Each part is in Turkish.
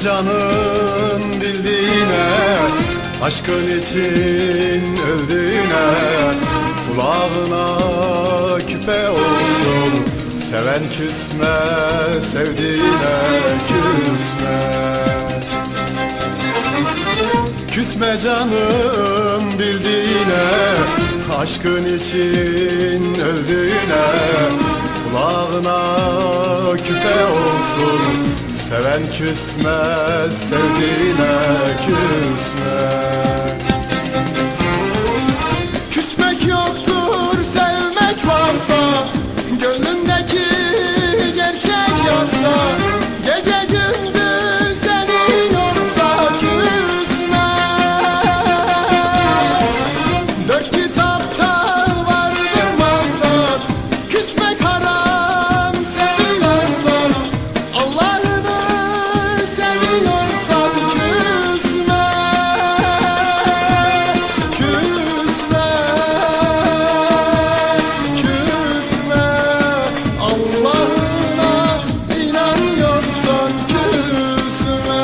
canın bildiğine, aşkın için öldüğüne, kulağına küpe olsun. Seven küsme, sevdiğine küsme. Küsme canım bildiğine, aşkın için öldüğüne, kulağına küpe olsun. Seven küsme, sevdiğine küsme. Küsmek yoktur, sevmek varsa, gönlündeki gerçek yarsa, gece gündüz seni yorsa küsme. Dört kitapta vardır maksat, küsmek haram seviyorsan, Allah'ını seviyorsan küsme. Küsme, küsme, Allah'ına inanıyorsan küsme.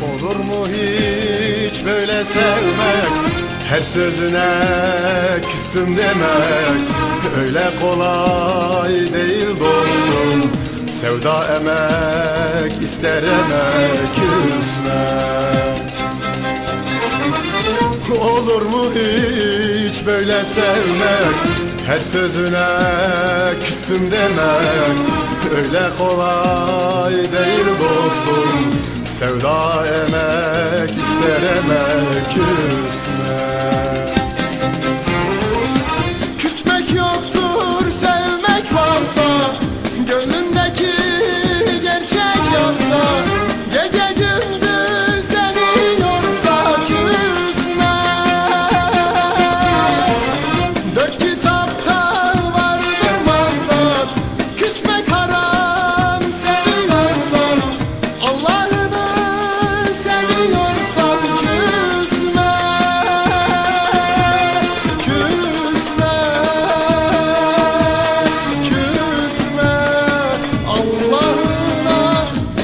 Olur mu hiç böyle sevmek, her sözüne küstüm demek? Öyle kolay değil dostum, sevda emek ister emek, küsme. Olur mu hiç böyle sevmek, her sözüne küstüm demek? Öyle kolay değil dostum, sevda emek ister emek, küsme. Küsmek yoktur, sevmek varsa, gönlündeki gerçek yarsa, gece gündüz seni yorsa küsme. Dört kitapta vardır maksat, küsmek haram seviyorsan, Allah'ını seviyorsan küsme. Küsme, küsme, Allah'ına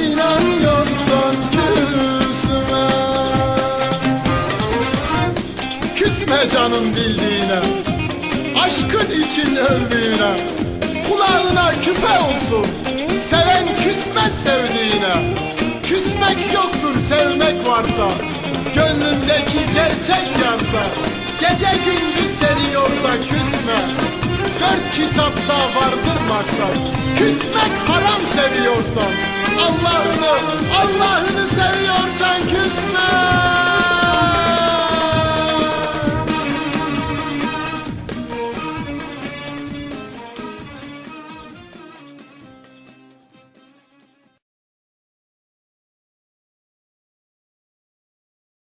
inanıyorsan küsme. Küsme canım bildiğine, aşkın için öldüğüne, kulağına küpe olsun. Seven küsmez sevdiğine. Küsmek yoktur, sevmek varsa, gönlündeki gerçek yarsa, gece gündüz seni yorsa küsme. Dört kitapta vardır maksat, küsmek haram seviyorsan, Allah'ını seviyorsan küsme.